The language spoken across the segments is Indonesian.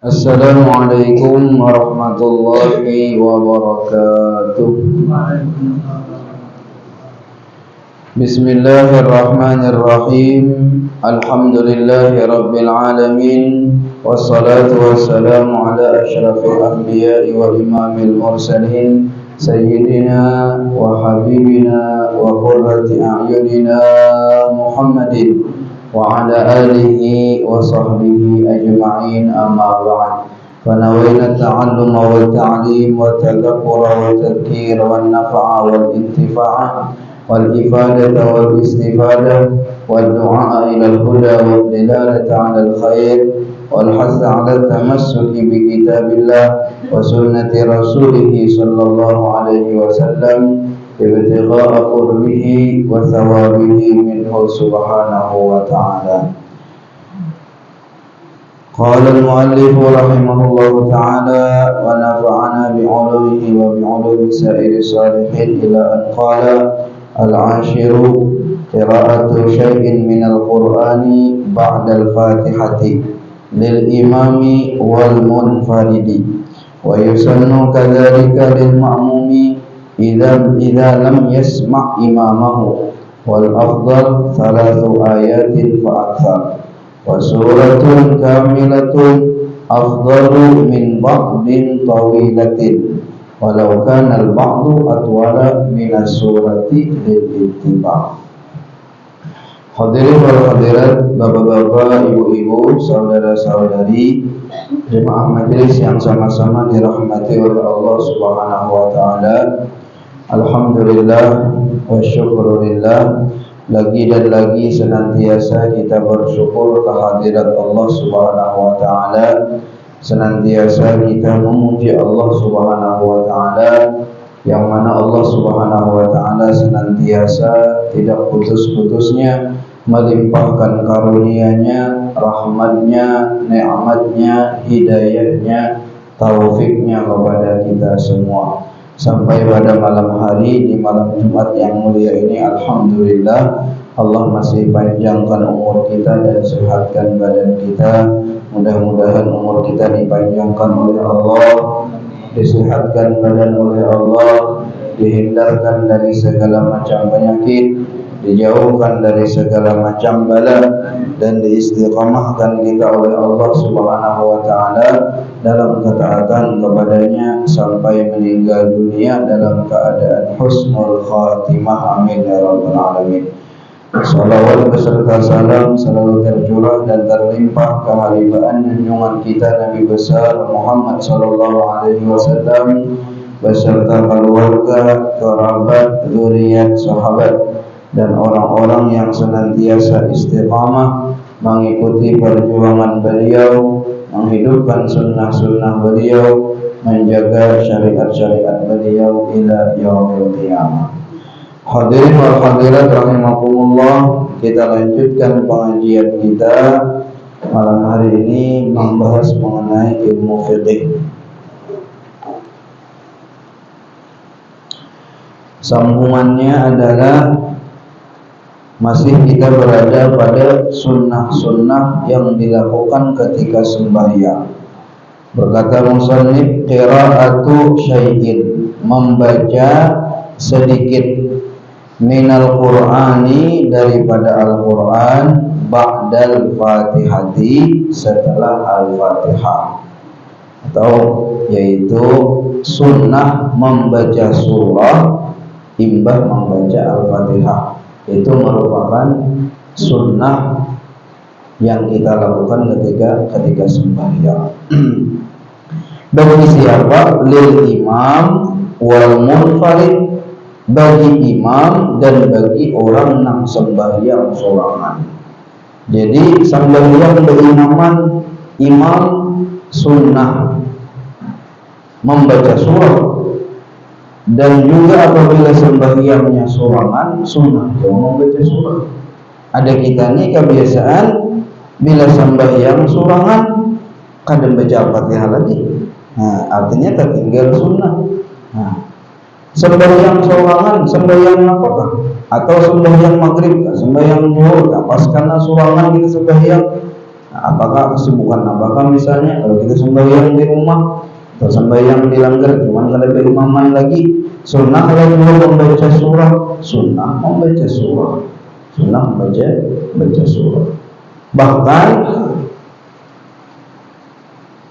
Assalamualaikum warahmatullahi wabarakatuh. Bismillahirrahmanirrahim. Alhamdulillahi rabbil alamin. Wassalatu wassalamu ala asyrafil anbiya'i wa imamil mursalin Sayyidina wa habibina wa qurrati a'yunina Muhammadin wa ala alihi wa sahbihi ajma'in, amma ba'd. Fanawayna ta'alluma wal ta'lim wa tadhakkura wa tadhkir wa nafa'a wal intifa'a wal ifadata wal istifadah wal du'a ila al huda wal dilalata 'ala al khair wal hasa 'ala tamassuki bi kitabillah wa sunnati rasulih sallallahu alaihi wasallam ibtigha'a qurbihi wa thawabihi minhu subhanahu wa ta'ala. Qala al-muallif rahimahullahu ta'ala wa nafa'ana bi'ulumihi wa bi'ulumi sa'iri salihin ila an qala al-ashiru qira'atu syai'in min al-Qur'ani ba'da al-Fatihati lil imami wal munfaridi wa yusannu kadhalika lil ma'mumi idza lam yasma' imamahu wal afdal thalathu ayatin fa akthar wa suratun kamilatun afdalu min ba'din tawilatin walau kana al ba'du atwala min as-surati lil ittiba'. Hadirin wal hadirat, bapak-bapak, ibu-ibu, saudara-saudari, jemaah majelis yang sama-sama dirahmati oleh Allah Subhanahu wa taala. Alhamdulillah wa syukurillah, lagi dan lagi senantiasa kita bersyukur kehadirat Allah Subhanahu wa taala. Senantiasa kita memuji Allah Subhanahu wa taala, yang mana Allah Subhanahu wa taala senantiasa tidak putus-putusnya melimpahkan karunia-Nya, rahmat-Nya, nikmat-Nya, hidayah-Nya, taufiknya kepada kita semua. Sampai pada malam hari di malam Jumat yang mulia ini, alhamdulillah Allah masih panjangkan umur kita dan sehatkan badan kita. Mudah-mudahan umur kita dipanjangkan oleh Allah, disehatkan badan oleh Allah, dihindarkan dari segala macam penyakit, dijauhkan dari segala macam bala, dan diistiqamahkan kita oleh Allah Subhanahu wa taala dalam ketaatan kepadanya sampai meninggal dunia dalam keadaan husnul khatimah. Amin ya rabbal alamin. Salawat beserta salam selalu tercurah dan terlimpah kehadiran junjungan kita Nabi besar Muhammad sallallahu alaihi wasallam beserta keluarga, kerabat, zuriat, sahabat, dan orang-orang yang senantiasa istiqamah mengikuti perjuangan beliau, menghidupkan sunnah-sunnah beliau, menjaga syariat-syariat beliau ila yaumil qiyamah. Hadirin wal hadirat rahimakumullah, kita lanjutkan pengajian kita malam hari ini membahas mengenai ilmu fiqih. Sambungannya adalah masih kita berada pada sunnah-sunnah yang dilakukan ketika sembahyang. Berkata musannif, qira'atu syai'in, membaca sedikit, minal Qur'ani, daripada Al-Quran, ba'dal Fatihati, setelah Al-Fatihah, atau yaitu sunnah membaca surah imbah membaca Al-Fatihah. Itu merupakan sunnah yang kita lakukan ketika sembahyang. Bagi siapa? Lil imam wal munfarid, bagi imam dan bagi orang yang sembahyang sorangan. Jadi sembahyang berimaman, imam sunnah membaca surah, dan juga apabila sembahyangnya sorangan sunnah membaca surah. Ada kita nih kebiasaan bila sembahyang sorangan kadang baca Al-Fatihah lagi. Nah, artinya tertinggal sunnah. Nah, sembahyang sorangan, sembahyang apakah? Atau sembahyang maghrib, sembahyang zuhur, pas karena sorangan kita sembahyang Apakah kesibukan apakah misalnya kalau kita sembahyang di rumah atau sembahyang di langgar, cuman kalau berimaman lagi, sunnah kalau juga membaca surah, sunnah membaca surah, sunnah membaca surah. Bahkan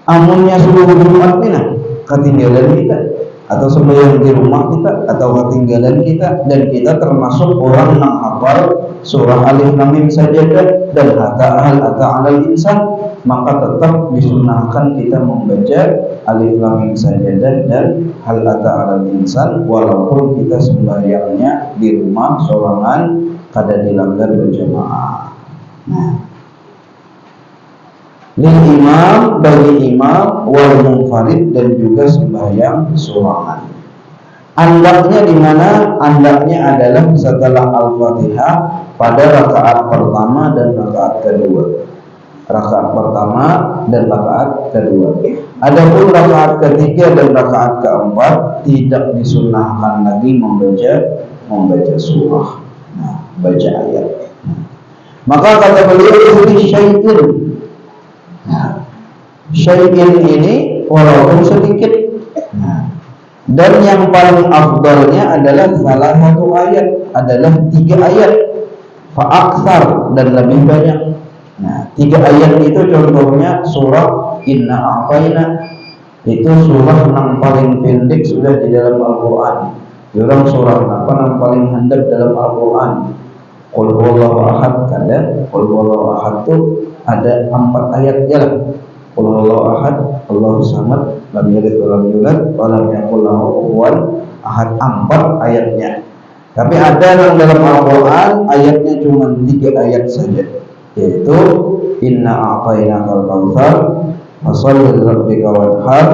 amunnya subuh Jumat ini ketinggalan kita, atau sembahyang di rumah kita atau ketinggalan kita, dan kita termasuk orang yang hafal surah Alif Lam Mim Sajadah dan hatta alal insan, maka tetap disunahkan kita membaca Alif Lam Mim Sajadah dan hal hatta alal insan walaupun kita sembahyangnya di rumah sorangan kada dilanggar berjamaah. Nah, lil imam, bagi imam, wal munfarid, dan juga sembahyang sorangan. Andaknya di mana? Andaknya adalah setelah Al-Fatihah pada rakaat pertama dan rakaat kedua. Rakaat pertama dan rakaat kedua. Adapun rakaat ketiga dan rakaat keempat tidak disunahkan lagi membaca surah. Nah, baca ayat. Maka kata beliau ini syai'in. Nah, syai'in ini walaupun sedikit. Nah, dan yang paling afdalnya adalah salah satu ayat, adalah 3 ayat, fa'aksar, dan lebih banyak. Nah, 3 ayat itu contohnya surah Inna A'tayna, itu surah yang paling pendek sudah di dalam Al-Quran. Orang surah apa yang paling handap dalam Al-Quran? Qul huwallahu ahad, kada? Qul huwallahu ahad itu ada 4 ayat jalan. Qul huwallahu ahad, Allahu samad, lam yalid wa lam yulad wa lam yakul lahu kufuwan ahad, 4 ayatnya. Tapi ada yang dalam Al-Quran ayatnya cuma 3 ayat saja, yaitu Inna a'tainakal kautsar fasholli lirabbika wanhar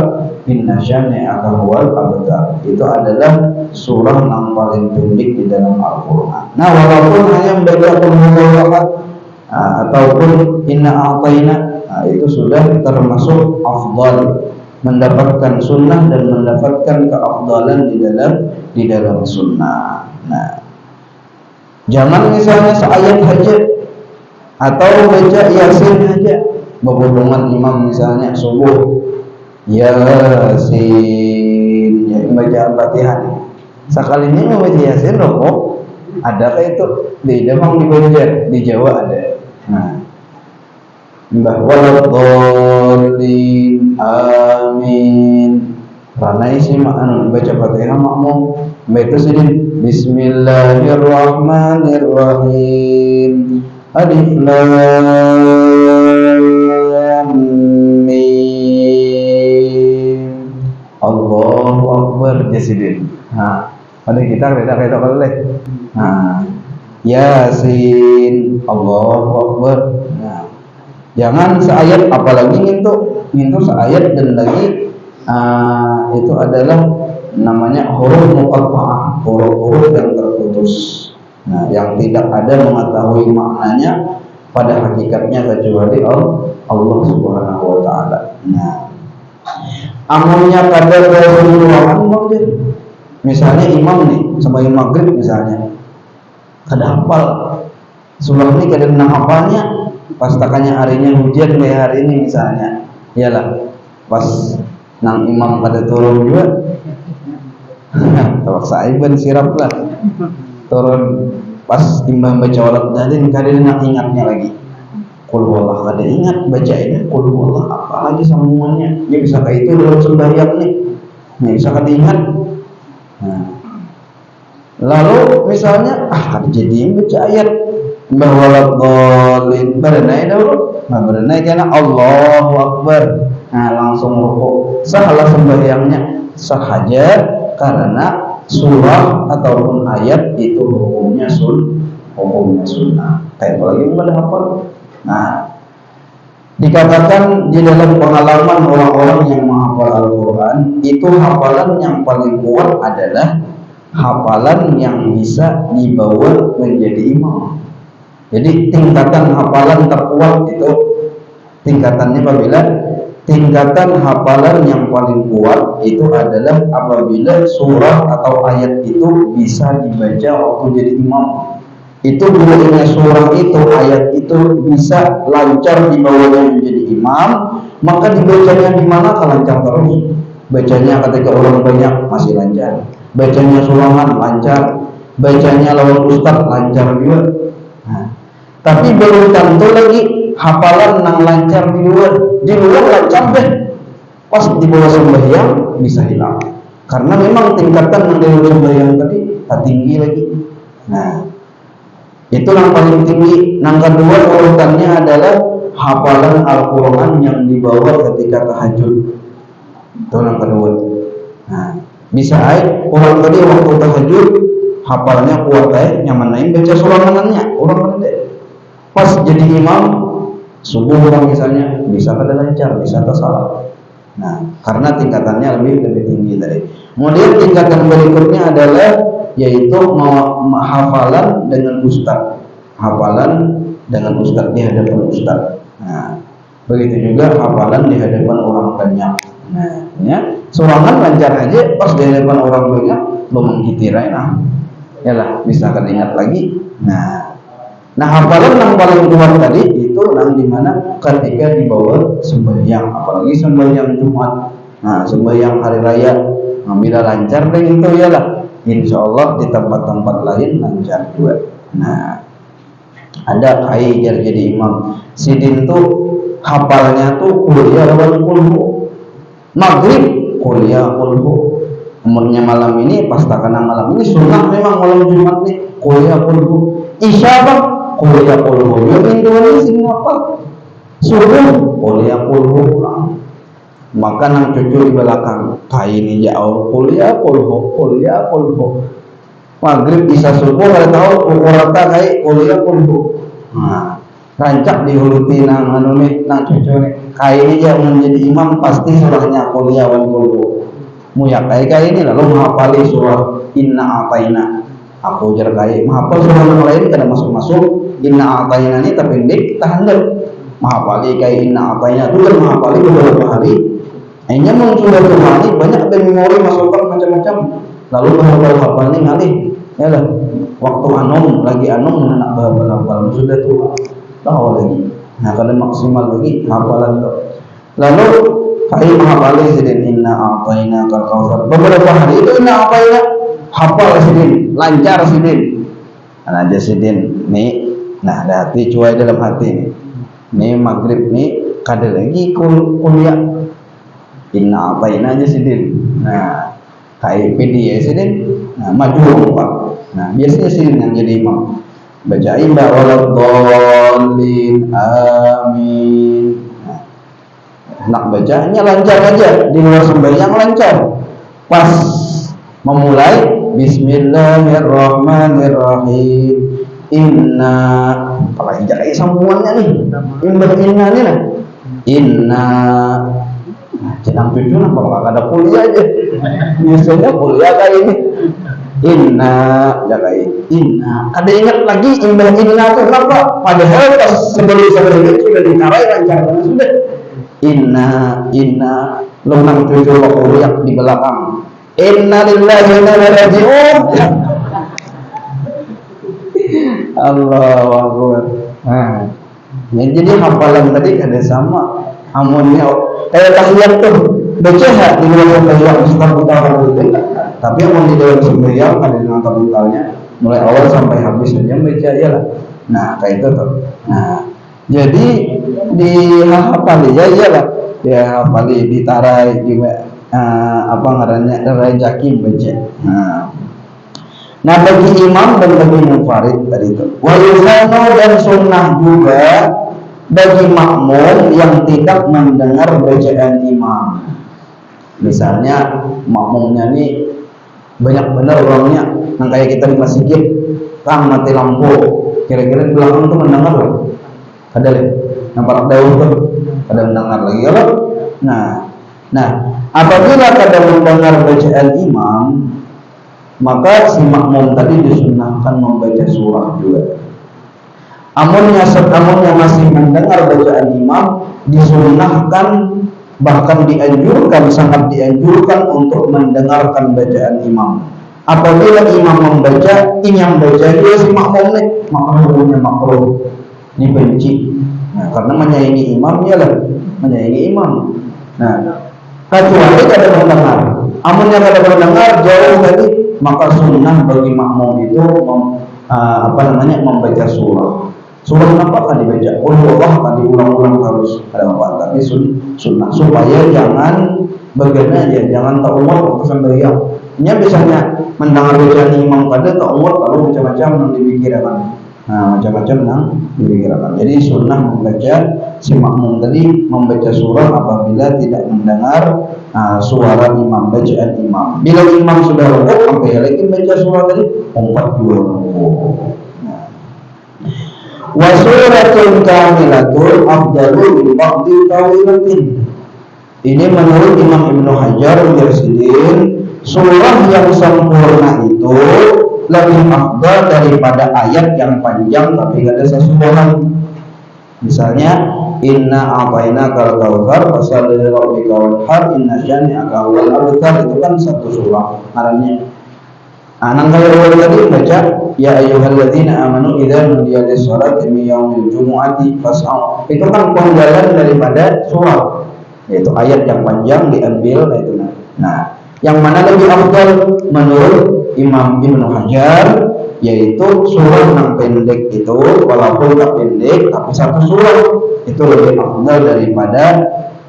inna syani'aka huwal abtar. Itu adalah surah yang paling pendek di dalam Al-Quran. Nah, walaupun hanya membaca Qul huwallahu ahad ataupun Inna a'taina, itu sudah termasuk afdal, mendapatkan sunnah dan mendapatkan keafdalan di dalam sunnah. Nah, jangan misalnya seayat saja atau baca Yasin saja. Berbondongan imam misalnya subuh Yasin, ya baca Al-Fatihah. Sekali ini membaca Yasin rokok, adakah itu di Demang, di Banjar, di Jawa ada. Nah, Mbah waladhdallin amin. Karena isi makna baca Fatihah makmum, baca sedih Bismillahirrahmanirrahim. Alif Lam Mim. Allahu Akbar jasidin. Nah, pada kita beda boleh. Nah, Yasin. Allahu Akbar. Nah, jangan seayat, apalagi ngintu seayat dan lagi itu adalah namanya huruf muqatta'ah, huruf-huruf yang terputus. Nah, yang tidak ada mengetahui maknanya pada hakikatnya kecuali Allah Subhanahu wa taala. Nah, amunnya kadar keseluruhan misalnya imam nih sembahyang maghrib misalnya kada hafal surah ini, kada hafalnya, pas takanya harinya hujan kayak hari ini misalnya, iyalah pas nang imam kada turun juga terpaksa iban sirap lah turun, pas imam baca walat dalin kada nak ingatnya lagi. Qul huwallah kada ingat baca ini qul huwallah apa lagi sambungannya, dia bisa kayak itu dalam sembahyang nih, nggak bisa kada ingat. Nah, lalu misalnya kada jadi baca ayat Mbah waladhdallin, berenai dulu, nah berenai karena Allahu Akbar, nah langsung rukuk, salah sembahyangnya sahaja karena surah ataupun ayat itu hukumnya sunnah. Kayak lagi pada hafal. Nah, dikatakan di dalam pengalaman orang-orang yang menghafal Al-Quran, itu hafalan yang paling kuat adalah hafalan yang bisa dibawa menjadi imam. Jadi tingkatan hafalan terkuat itu tingkatannya apabila tingkatan hafalan yang paling kuat itu adalah apabila surah atau ayat itu bisa dibaca waktu jadi imam. itu bunyinya surah itu, ayat itu bisa lancar dibawanya menjadi imam, maka dibacanya di mana lancar terus. Bacanya ketika orang banyak masih lancar, bacanya sulangan lancar, bacanya lawan ustaz lancar juga. Nah, tapi belum tentu lagi hafalan nang lancar di luar lancar deh, pas di bawah sembahyang bisa hilang, karena memang tingkatan mengenai sembahyang tadi tak tinggi lagi. Nah, itu yang paling tinggi. Yang kedua urutannya adalah hafalan Al-Quran yang dibawa ketika tahajud. Itu yang kedua. Nah, bisa aja orang tadi waktu tahajud hafalnya kuat aja, nyamanain baca sulangannya orang tadi. Pas jadi imam subuh orang misalnya bisa kada lancar, bisa tak salah. Nah, karena tingkatannya lebih tinggi tadi. Kemudian tingkatan berikutnya adalah yaitu hafalan dengan ustaz, hafalan dengan ustaz di hadapan ustaz. Nah, begitu juga hafalan di hadapan orang banyak. Nah, ya, surangan lancar aja, pas di hadapan orang banyak lo menghitirai, nah, yalah bisa ingat lagi. Nah, hafalan yang paling kuat tadi itu yang dimana ketika dibawa sembahyang, apalagi sembahyang Jumat. Nah, sembahyang hari raya, nah, bila lancar deh itu yalah, insya Allah di tempat-tempat lain lancar juga. Nah, ada kai jadi imam sidin tuh hafalnya tuh kuliah lawan kulhu, maghrib kuliah kulhu. Umurnya malam ini pas tak kena malam ini sunnah memang malam Jumat nih kuliah kulhu. Isya bang kuliah kulhu, yang Indonesia apa subuh kuliah kulhu. Maka nang cucu di belakang kai ini jauh kuliah kulhu. Maghrib isya subuh kada tahu ukurata kai kuliah kulhu. Nah, rancak dihuluti nang anu nih nang cucu nih kai ini yang menjadi imam pasti surahnya kuliah wal kulhu. Muyak kai ini lalu menghafali surah inna ataina. Aku jar kai menghafal surah yang lain kada masuk inna ataina ini terpendek tahan deh. Menghafali kai inna ataina itu kan menghafali beberapa hari. Hanya sudah terhani banyak dari memori masukkan macam-macam. Lalu hafal-hafalnya ngalih. Ya lah. Waktu lagi anom anak hafal sudah tua. Tahu lagi. Nah, kalau maksimal lagi hafalan itu. Lalu kai menghafali sidin inna a'taina kal kautsar. Beberapa hari itu inna a'taina hafal sidin, lancar sidin. Nah, ada sidin nih. Nah, ada hati cuai dalam hati nih. Nih maghrib nih kada lagi kuliah. Inna a'taina aja sidin. Nah, kai PD ya sidin. Nah, maju Pak. Nah, biasanya sidin yang jadi imam. Bacain waladdallin amin. Nak bacanya lancar aja, di luar sembahyang lancar. Pas memulai bismillahirrahmanirrahim. Inna, kalau injak sambungannya nih, inna nih nah. Inna, jenang cucu nah, kalau ada kuliah aja. Biasanya kuliah kayak ini. Inna, jaga inna. Ada ingat lagi inna itu kenapa? Padahal pas sebelum itu sudah ditarai lancar karena sudah. Inna lumang cucu kuliah di belakang. Inna lillahi wa inna ilaihi raji'un. Allahu akbar. Nah, jadi hafalan tadi ada sama amunnya kayak tahiyat tuh baca di luar sembahyang Ustaz utara itu. Tapi amun di dalam sembahyang ada dengan tabungalnya mulai awal sampai habis saja baca ya lah. Nah, kayak itu tuh. Nah, jadi di hafali ya iyalah. Ya hafali ditarai juga apa ngarannya rajakim baca. Nah, bagi imam dan bagi munfarid tadi itu. Wa yusanu dan sunnah juga bagi makmum yang tidak mendengar bacaan imam. Misalnya makmumnya nih banyak benar orangnya, yang kayak kita di masjid, kang mati lampu, kira-kira di belakang tuh mendengar loh, ada deh, yang parak daun tuh, ada mendengar lagi kalau, nah, apabila kada mendengar bacaan imam, maka si makmum tadi disunahkan membaca surah juga. Amunnya masih mendengar bacaan imam, disunahkan bahkan dianjurkan, sangat dianjurkan untuk mendengarkan bacaan imam. Apabila imam membaca, ini yang baca dia si makmum nih, maka hukumnya makruh, dibenci. Nah, karena menyaingi imam ialah menyaingi imam. Nah, kecuali kada mendengar. Amunnya kada mendengar jauh tadi, maka sunnah bagi makmum itu membaca surah. Surah apa kan dibaca? Allah kan diulang-ulang harus ada apa? Tapi sunnah supaya jangan bagaimana ya, jangan tak umur waktu sembahyang. Ini biasanya mendengar bacaan imam pada tak umur lalu macam-macam yang dipikirkan. Nah, macam-macam yang dipikirkan. Jadi sunnah membaca si makmum tadi membaca surah apabila tidak mendengar suara imam, bacaan imam. Bila imam sudah rukuk, sampai lagi baca surah tadi umpat dua rukuk. Wa suratul kamilatul afdalu min ba'di tawilatin. Ini menurut Imam Ibnu Hajar Al-Jasidin, surah yang sempurna itu lebih afdal daripada ayat yang panjang tapi ada sesuatu. Misalnya inna a'tainakal kautsar fashalli li rabbika wanhar inna syani'aka huwal abtar, itu kan satu surah artinya. Nang kaya tadi baca ya ayyuhalladzina amanu idza nudiya lis-sholati min yaumil jumu'ati fas'au. Itu kan penggalan daripada surah, yaitu ayat yang panjang diambil itu. Nah, yang mana lebih afdal menurut Imam Ibnu Hajar, yaitu surah yang pendek itu walaupun tak pendek tapi satu surah itu lebih afdal daripada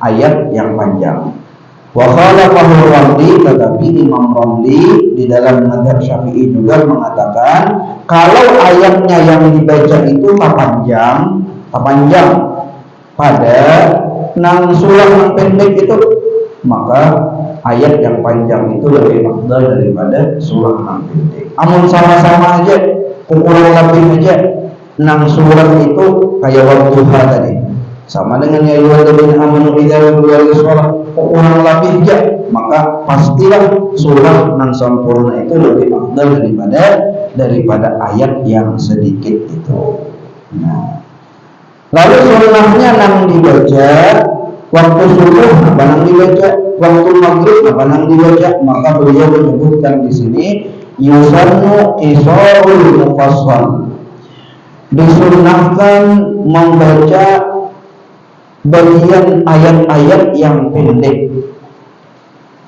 ayat yang panjang. Wa khalafahu Ramli, tetapi Imam Ramli di dalam mazhab Syafi'i juga mengatakan kalau ayatnya yang dibaca itu tak panjang pada nang surah yang pendek itu, maka ayat yang panjang itu lebih afdal daripada surah yang pendek. Amun sama-sama aja, kurang lebih aja nang surah itu kayak Wadduha tadi, sama dengan ya ayyuhalladzina amanu idza nudiya lis-shalah, kurang lebih aja, maka pastilah surah yang sempurna itu lebih afdal daripada ayat yang sedikit itu. Nah, lalu sunnahnya yang dibaca waktu subuh apa yang dibaca, waktu maghrib apa yang dibaca, maka beliau menyebutkan di sini yusannu qisarul mufassal, disunnahkan membaca bagian ayat-ayat yang pendek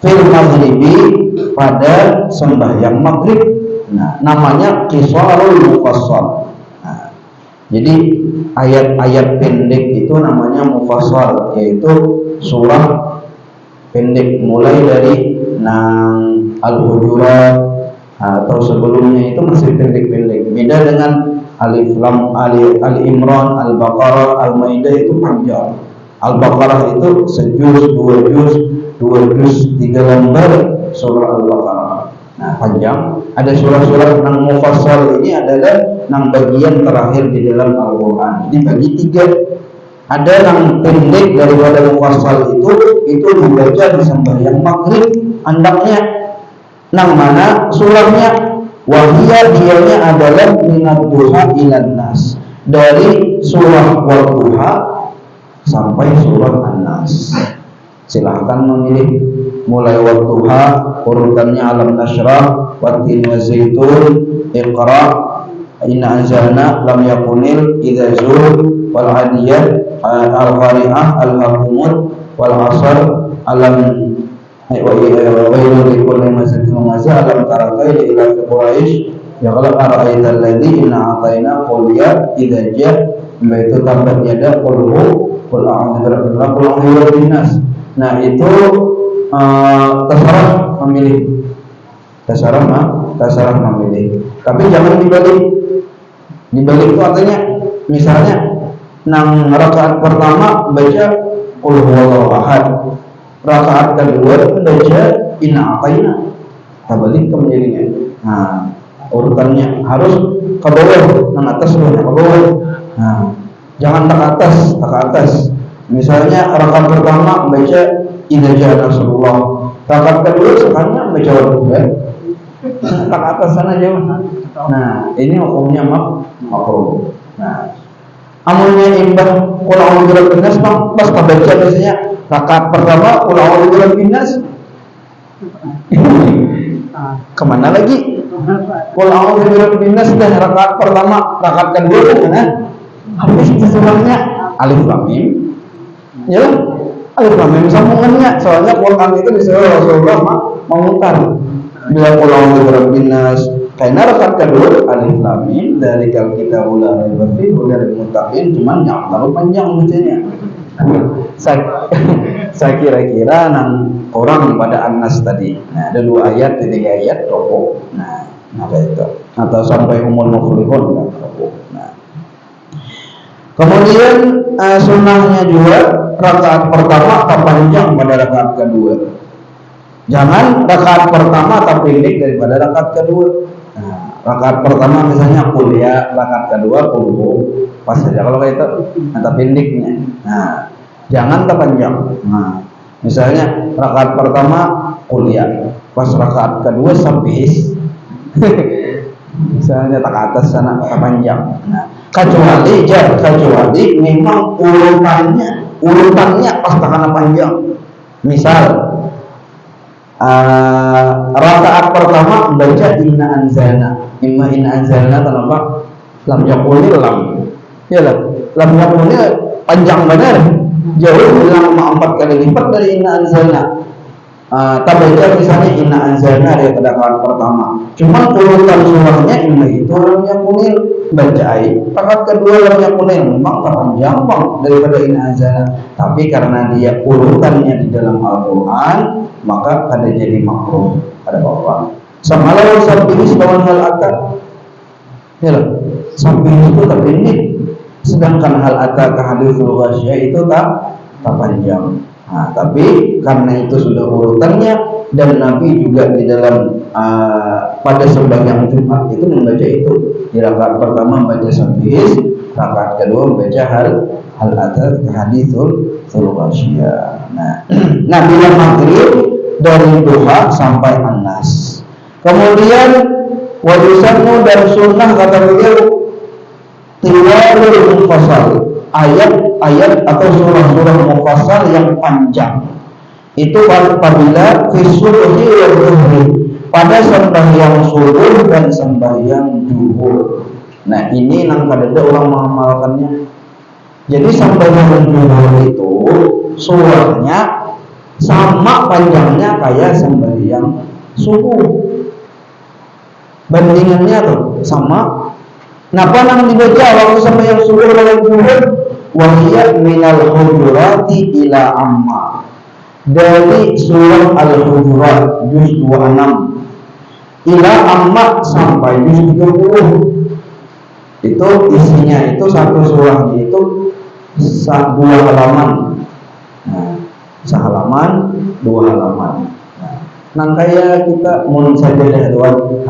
fil maghribi, pada sembahyang maghrib. Nah, namanya qisarul mufassal. Nah, jadi ayat-ayat pendek itu namanya mufassal, yaitu surah pendek mulai dari nang Al-Hujurat atau sebelumnya itu masih pendek-pendek. Beda dengan Alif Lam, Ali Imran, Al-Baqarah, Al-Maidah itu panjang. Al-Baqarah itu sejuz, dua juz, 3 lembar surah Al-Baqarah. Nah, panjang. Ada surah-surah yang mufassal, ini adalah yang bagian terakhir di dalam Al-Quran. Dibagi 3. Ada yang pendek daripada mufassal itu dibaca di sembahyang maghrib. Andaknya nang mana surahnya wahiyah, dianya adalah minad duha ilan nas, dari surah Wadduha sampai surah An-Nas. Silahkan memilih mulai Wadduha, urutannya Alam Nashrah, Wattin wa Zaitun, Iqra, Inna Anzalna, Lam Yakunil, Idza Zur, Wal Adiyat, Al-Qari'ah, Al-Hakumut, Wal Asr, Alam Wailul likulli mazatin lumaza, Alam Tarakai ila Quraisy, ya qala ara'aita alladzi inna a'tayna qul ya idza ja', itu tambat yada qul qul a'udzu birabbil nas. Nah, itu terserah memilih. Terserah memilih. Tapi jangan dibalik. Dibalik itu artinya misalnya nang rakaat pertama baca qul huwallahu ahad, rakaat kedua baca inna a'tayna, terbalik kemjadinya. Nah, urutannya harus ke bawah, nang atas ke bawah. Nah, jangan tak atas. Misalnya rakaat pertama baca idza jaa nasrullah, rakaat kedua sekarang baca Wadduha, tak atas sana jauh. Nah, ini hukumnya makruh. Nah, amalnya imbah qul a'udzu birabbin nas, pas baca biasanya rakaat pertama qul a'udzu birabbin nas. Kemana lagi? Qul a'udzu birabbin nas sudah rakaat pertama, rakaat kedua kemana? Habis itu surahnya Alif Lam Mim. Ya, Alif Lam Mim sambungannya. Soalnya Quran itu disuruh Rasulullah memutar. Bila Qul a'udzu birabbin nas, karena rakaat kedua Alif Lam Mim dari kitabul la raiba fihi hudal muttaqin, cuman yang terlalu panjang bacanya. Saya kira-kira orang pada An-Nas tadi. Nah, ada 2 ayat, 3 ayat rokok. Nah, ada itu. Atau sampai umul muflihun kan rokok. Nah. Kemudian sunnahnya juga rakaat pertama tak panjang pada rakaat kedua. Jangan rakaat pertama tak pendek daripada rakaat kedua. Nah, rakaat pertama misalnya kuliah, rakaat kedua kulhu, pas saja kalau kayak itu, atau pendeknya. Nah, jangan terpanjang. Nah, misalnya rakaat pertama kuliah, pas rakaat kedua sabis, misalnya tak atas sana tak panjang. Nah, kecuali memang urutannya pas tak panjang. Misal rakaat pertama baca inna anzalna, inna anzalna tanpa lam yakunil lam, ya lam yakunil panjang benar, jauh bilang 4 kali lipat dari inna anzalna. Tak baca misalnya inna anzalna dari rakaat pertama, cuma urutan surahnya inna itu lam yakunil bacai, rakaat kedua lam yakunil memang panjang bang daripada inna anzalna, tapi karena dia urutannya di dalam Al-Quran maka ada jadi makruh pada orang. Sama lawan sambil lawan hal akad, ya sambil itu terpendek, sedangkan hal akad ke haditsul ghasyiyah itu tak panjang. Nah, tapi karena itu sudah urutannya dan Nabi juga di dalam pada sembahyang Jumat itu membaca itu. Di rakaat pertama membaca sambil, rakaat kedua membaca hal akad ke haditsul ghasyiyah. Nah, bila maghrib dari duha sampai An-Nas. Kemudian wajusanmu dan sunnah kata beliau tilawul mufassal, ayat-ayat atau surah-surah mufassal yang panjang. Itu apabila fi subhi wa dhuhri, pada sembahyang subuh dan sembahyang zuhur. Nah, ini nang kadada orang mengamalkannya. Jadi sembahyang zuhur itu surahnya sama panjangnya kayak sembahyang subuh. Bandingannya tuh sama. Napa nang dibaca waktu sembahyang subuh dan zuhur? Wahiyat minal hujurati ila amma. Dari surah Al-Hujurat juz 26 ila amma sampai juz 30. Itu isinya itu satu surahnya itu 2 halaman. Nah, sehalaman 2 halaman. Nah, kayak kita mun saja hal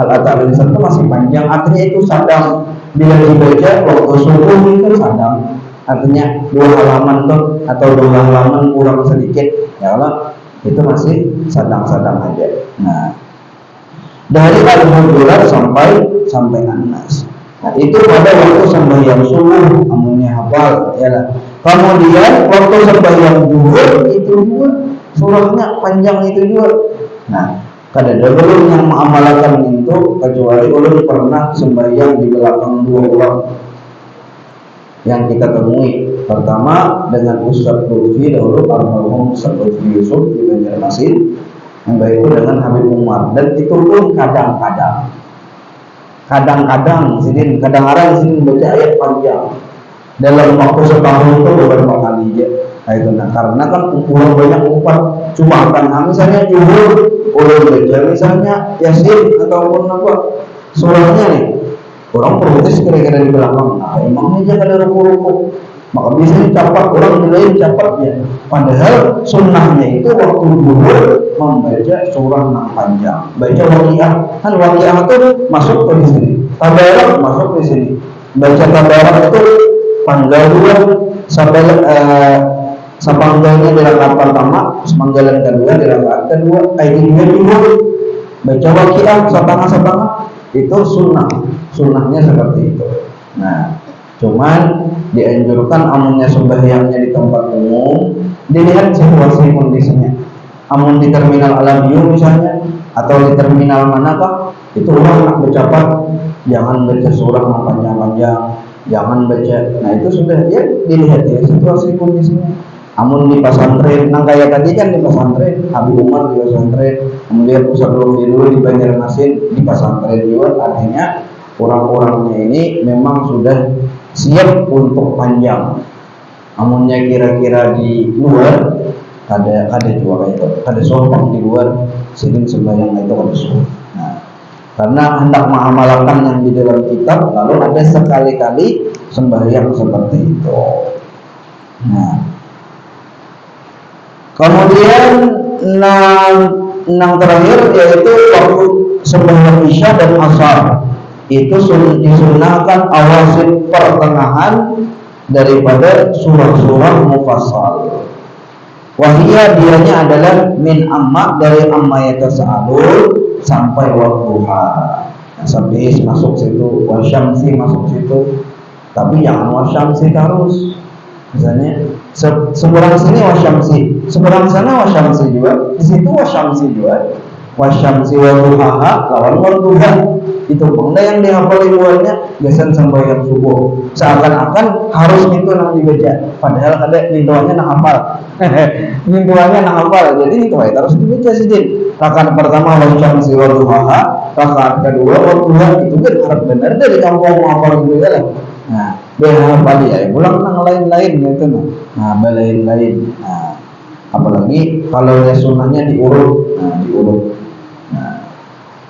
atau itu masih panjang, artinya itu sadang bila dibaca waktu subuh itu sadang, artinya 2 halaman tuh atau 2 halaman kurang sedikit, ya Allah itu masih sadang-sadang aja. Nah, dari Al-Hujurat sampai An-Nas. Nah, itu pada waktu sembahyang subuh, amunnya hafal, ya lah. Kemudian waktu sembahyang zuhur itu juga surahnya panjang itu juga. Nah, kadang belum yang mengamalkan itu kecuali ulun pernah sembahyang di belakang 2 orang yang kita temui. Pertama dengan Ustaz Lutfi dahulu, almarhum Ustaz Lutfi Yusuf di Banjarmasin, yang baik itu dengan Habib Umar, dan itu pun kadang-kadang sidin kadang-kadang sidin baca ayat panjang dalam waktu setahun itu beberapa kali aja. Nah, itu karena kan orang banyak umpat cuma kan misalnya zuhur orang baca misalnya Yasin ataupun apa surahnya nih, orang protes kira-kira di belakang. Nah, emangnya jangan ada ruku-ruku, maka bisa dicapat orang bilang capatnya. Padahal sunnahnya itu waktu zuhur membaca surah yang panjang, baca waqiah. Kan waqiah itu masuk ke sini, tabarak masuk di sini. Baca tabarak itu panggal 2 sampai sepanggalnya di rakaat pertama, sepanggalan kedua di rakaat kedua, ayatnya juga baca waqiah setengah-setengah. Itu sunnahnya seperti itu. Nah, cuman dianjurkan amunnya sembahyangnya di tempat umum, dilihat situasi kondisinya. Amun di terminal Alam View misalnya, atau di terminal manakah, itu orang nak bercapat, jangan baca surah yang panjang-panjang, jangan baca. Nah itu sudah ya dilihat ya situasi kondisinya. Amun di pesantren, nang kayak tadi kan di pesantren, Habib Umar di pesantren, kemudian Ustaz Lufi dulu di Banjarmasin di pesantren juga, artinya orang-orangnya ini memang sudah siap untuk panjang. Amunnya kira-kira di luar ada juga kayak itu, ada sombong di luar, sering sembahyang itu ada sombong. Nah, karena hendak mengamalkan yang di dalam kitab, lalu ada sekali-kali sembahyang seperti itu. Nah, kemudian yang terakhir yaitu waktu sembahyang Isya dan Asar itu disunahkan awasin pertengahan daripada surah-surah mufassal. Wahia dianya adalah min amma dari amma yatasaalun sampai waktuha. Nah, sampai masuk situ, wasyamsi masuk situ. Tapi jangan wasyamsi terus. Misalnya seberang sini wasyamsi, seberang sana wasyamsi juga, di situ wasyamsi juga. Wasyamsi wa duhaha lawan wa duha. Itu bangda yang dihafal luarnya biasanya sembahyang subuh. Seakan-akan harus itu nang dibaca. Padahal ada lintuannya nang hafal. Lintuannya nang hafal. Jadi itu harus dibaca sedikit. Rakaat pertama wasyamsi wa duhaha, rakaat kedua wa duha. Itu kan harus benar dari kampung hafal itu ya. Nah, dihafal ya. Pulang nang lain-lain gitu nah. Nah, lain-lain. Nah, apalagi kalau ya sunnahnya diurut. Nah, diurut.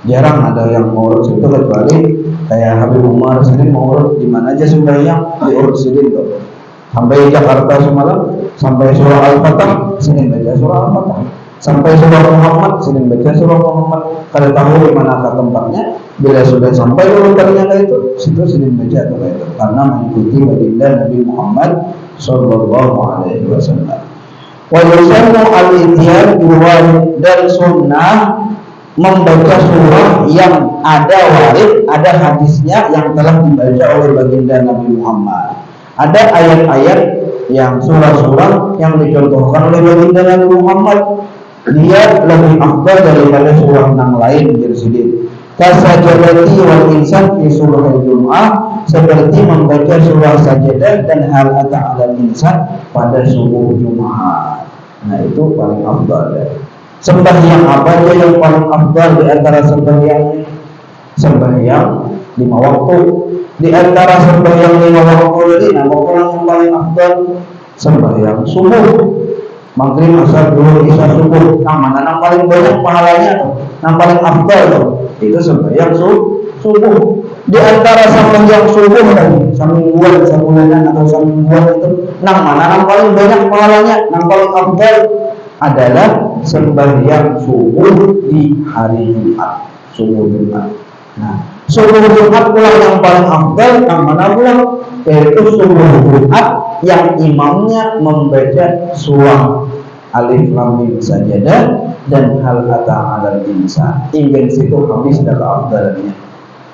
Jarang ada yang ngurut itu kecuali kayak Habib Umar sendiri ngurut di mana aja sembahyang diurut sendiri tuh. Sampai Jakarta semalam, sampai surah Al-Fatah sering baca surah Al-Fatah, sampai surah Muhammad sering baca surah Muhammad. Kalau tahu di mana tempatnya, bila sudah sampai urutannya kayak itu, situ sering baca tuh kayak itu. Karena mengikuti baginda Nabi Muhammad Sallallahu Alaihi Wasallam. Wa yusannu al-ityan dan sunnah membaca surah yang ada warid, ada hadisnya yang telah dibaca oleh baginda Nabi Muhammad. Ada ayat-ayat yang surah-surah yang dicontohkan oleh baginda Nabi Muhammad, dia lebih afdal daripada surah yang lain bersedih. Kasajadati wal insan di surah Al-Jum'ah, seperti membaca surah Sajadah dan hal ata 'alal insan pada subuh Jumat. Nah itu paling afdal ya. Sembahyang apa aja yang paling afdal di antara sembahyang? Sembahyang 5 waktu. Di antara sembahyang 5 waktu ini, nama yang paling afdal sembahyang subuh, maghrib, asar, zuhur, isya, subuh. Nah, mana yang paling banyak pahalanya tuh? Yang paling afdal tuh? Itu sembahyang subuh. Di antara sembahyang subuh tadi, samingguan, sabulanan atau samingguan itu, nah mana yang paling banyak pahalanya? Yang paling afdal adalah sembahyang subuh di hari Jumat, subuh Jumat. Nah, subuh Jumat pula yang paling afdal, yang mana pula? Yaitu subuh Jumat yang imamnya membaca surah Alif Lam Mim Sajadah dan hal ata 'alal insan. Hingga situ habis dah keafdalannya.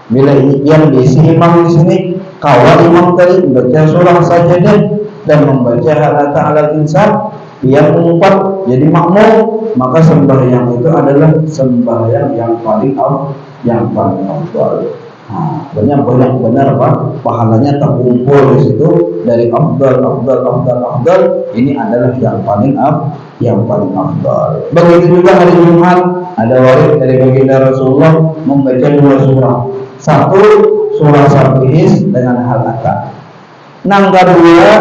Bila yang diisi imam di sini, kawal imam tadi membaca surah Sajadah dan membaca hal ata 'alal insan, dia mengumpat jadi makmum, maka sembahyang itu adalah sembahyang yang paling afdal. Nah, banyak benar Pak, pahalanya terkumpul di situ dari afdal. Ini adalah yang paling afdal. Begitu juga hari Jumat ada warid dari baginda Rasulullah membaca 2 surah. Satu surah Sabihis dengan hal ata. Yang kedua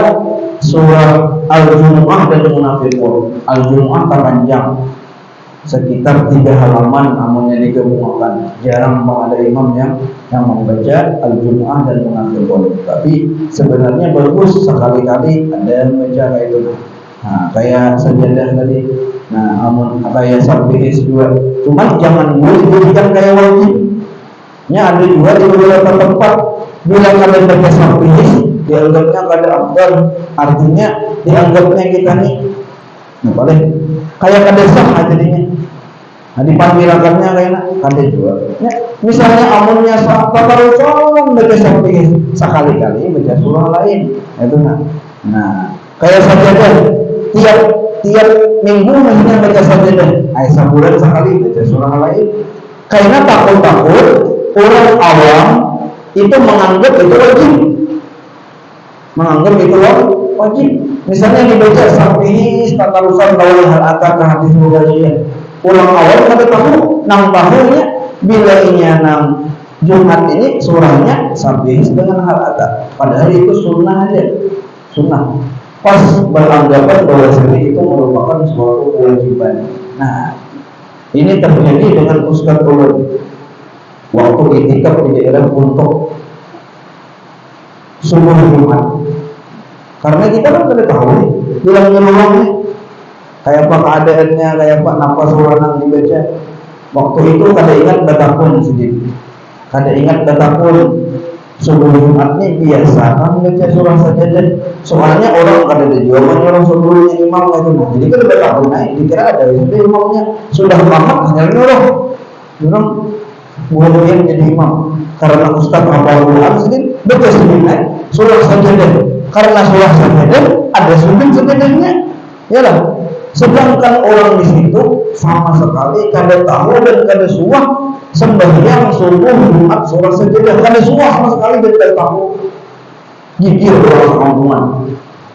surah Al-Jumu'ah dan Munafiqun. Al-Jumu'ah panjang sekitar 3 halaman, namunnya digabungkan. Jarang ada imam yang membaca Al-Jumu'ah dan Munafiqun. Tapi sebenarnya bagus sekali-kali ada membaca kayak itu. Nah, kayak Sajadah tadi. Nah, kayak Sabihis juga. Cuma jangan dijadikan kayak wajib. Ya ada juga di beberapa tempat bila kalian baca Sabihis dianggapnya kada afdal, artinya dianggapnya kita nih boleh kayak kada sah jadinya. Nah, dipanggilkannya kayaknya kada juga. Ya, misalnya amunnya sah taruh baca Sabihis sekali-kali baca surah lain, itu nah kayak Sajadah tiap minggu misalnya baca Sajadah, Aisyah bulan sekali baca surah lain. Karena takut-takut orang awam itu menganggap itu wajib. Menganggap itu wajib. Misalnya dibaca sabihi tatarusan bawah hal ataka hadis mughashiyah. Orang awam kada tahu nang tahunya bila ini nang Jumat ini surahnya sabihi dengan hal atak. Padahal itu sunnah aja. Sunnah. Pas beranggapan bahwa itu merupakan suatu kewajiban. Nah, ini terjadi dengan Ustaz Ulun waktu itikaf di daerah untuk subuh Jumat. Karena kita kan tidak tahu nih, bilang-bilangnya kayak apa keadaannya, kayak apa nafas orang dibaca. Waktu itu kada ingat datapun sedikit, kada ingat datapun subuh Jumat ini biasa kan baca surah sajadah. Soalnya orang kada ada jawaban orang sebelumnya imam itu. Jadi kan udah tahu naik, dikira ada itu imamnya sudah tamat hanya nyuruh. Orang boleh yang jadi imam karena Ustaz hafal Quran sedikit baca sedikit naik surah sajadah. Karena surah sajadah ada sujud sajadahnya, ya lah. Sedangkan orang di situ sama sekali kada tahu dan kada suah sembahyang subuh Jumat surah sajadah, kada suah sama sekali dan kada tahu. Jikir orang kampungan.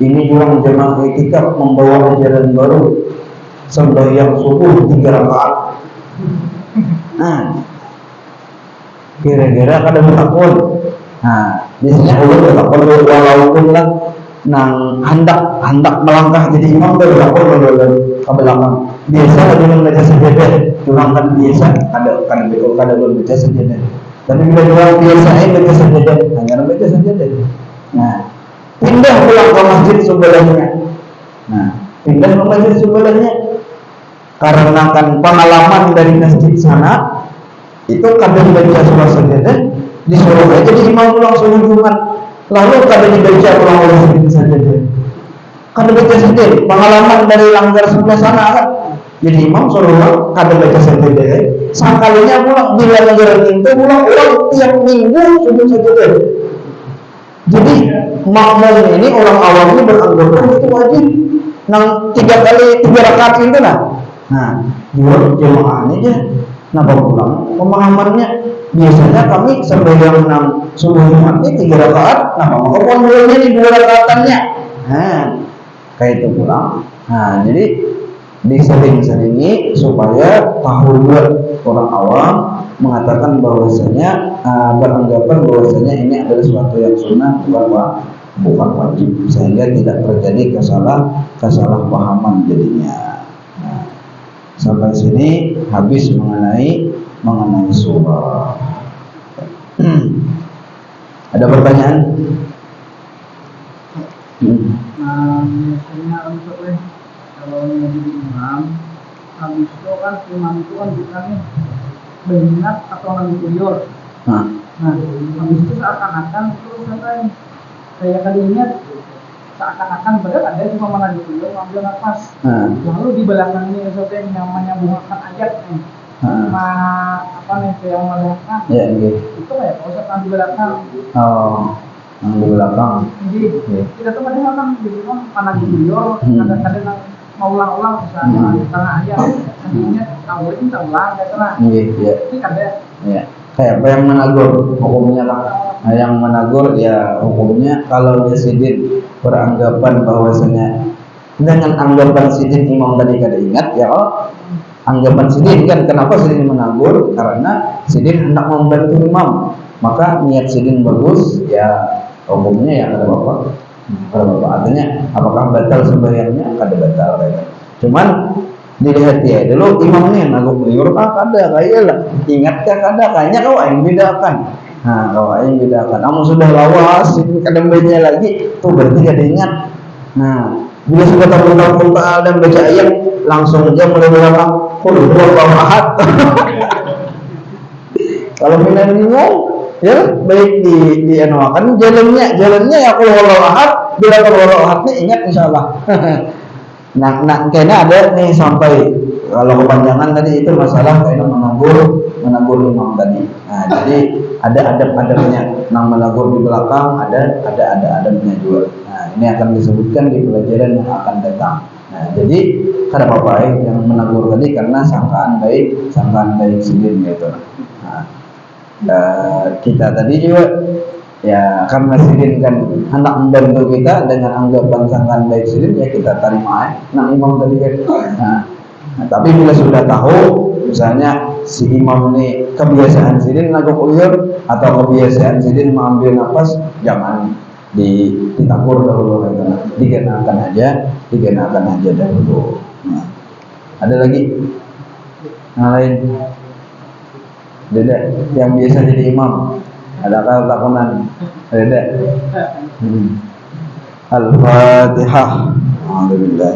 Ini juga jemaah itikaf membawa ajaran baru sembahyang subuh 3 rakaat. Nah, kira-kira kada bertakun. Nah, biasanya ulun bertakun walaupun lah nang hendak melangkah jadi imam bertakun ke belakang. Biasa dengan baca sajadah, curang kan biasa kada baca sajadah. Tapi bila orang biasa baca sajadah, hanya baca sajadah. Nah, pindah pulang ke masjid sebelahnya. Nah, pindah ke masjid sebelahnya karena kan pengalaman dari masjid sana itu kadang baca surah sajadah disuruh aja jadi imam pulang subuh Jumat, lalu kadang dibaca pulang oleh sajadah. Kadang baca sajadah pengalaman dari langgar sebelah sana kan. Jadi imam suruh kadang baca sajadah. Sekalinya pulang bila langgar itu pulang orang tiap minggu subuh sajadah. Jadi makmum ini orang awam ini beranggapan itu wajib. Nang 3 rakaat itu lah. Nah, dua jemaahnya aja. Napa pulang? Pemahamannya biasanya kami sembahyang nang subuh Jumat ini 3 rakaat. Napa mau pondoknya di 2 rakaatannya? Nah, kayak itu pulang. Nah, jadi disering-seringi supaya tahu buat orang awam mengatakan bahwasanya beranggapan bahwasanya ini adalah suatu yang sunnah bukan wajib, sehingga tidak terjadi kesalahpahaman jadinya. Nah, sampai sini habis mengenai surah. Ada pertanyaan? Biasanya untuk kalau menjadi imam, habis itu kan imam itu kan bukannya benar atau nabi kuyur. Nah, habis itu seakan-akan itu katanya kayak kalinya seakan-akan benar ada cuma nabi kuyur ngambil nafas. Lalu di belakangnya sesuatu yang namanya bungakan ayat nih. Apa nih yang melelahkan? Ya, itu kayak proses di belakang. Oh. Yang di belakang. Jadi kita tuh kadang kan jadi mana video, kadang-kadang mau ulang-ulang misalnya di tengah aja, nantinya tahu ini ulang, ya terang. Iya. Ini kadang. Iya. Kayak apa yang menagur hukumnya lah. Nah, yang menagur ya hukumnya kalau dia sidin beranggapan bahwasanya dengan anggapan sidin imam tadi kada ingat ya anggapan sidin kan kenapa sidin menagur karena sidin hendak membantu imam maka niat sidin bagus ya hukumnya ya ada apa? Artinya apakah batal sembahyangnya? Kada batal ya. Cuman dilihat ya dulu imamnya naguk liur kada kayak lah ingatkah kada kayaknya kau yang bedakan. Nah kau yang bedakan. Kamu sudah lawas kadang baca lagi tuh berarti kada ingat. Nah bila sudah tahu dan baca ayat langsung aja mulai belakang qul huwallahu ahad. Kalau minat bingung ya baik di anuakan jalannya ya qul huwallahu ahad bila qul huwallahu ahad nih ingat insyaallah. Nah kayaknya ada nih sampai kalau kepanjangan tadi itu masalah kayaknya menagur imam tadi. Nah jadi ada adab-adabnya nang menagur di belakang ada adabnya juga. Nah ini akan disebutkan di pelajaran yang akan datang. Nah jadi ada apa yang menegur tadi karena sangkaan baik sidin gitu. Kita tadi juga ya karena sidin kan hendak membantu kita dengan anggapan sangkaan baik sidin, ya kita terima nah imam tadi kan. Tapi bila sudah tahu misalnya si imam ini kebiasaan sidin nagok uyur atau kebiasaan sidin mengambil nafas, jangan ditakur dahulu, dikenakan aja dahulu. Ada lagi yang lain? Ada yang biasa jadi imam, adakah takunan? Ada. Al-Fatihah. Alhamdulillah.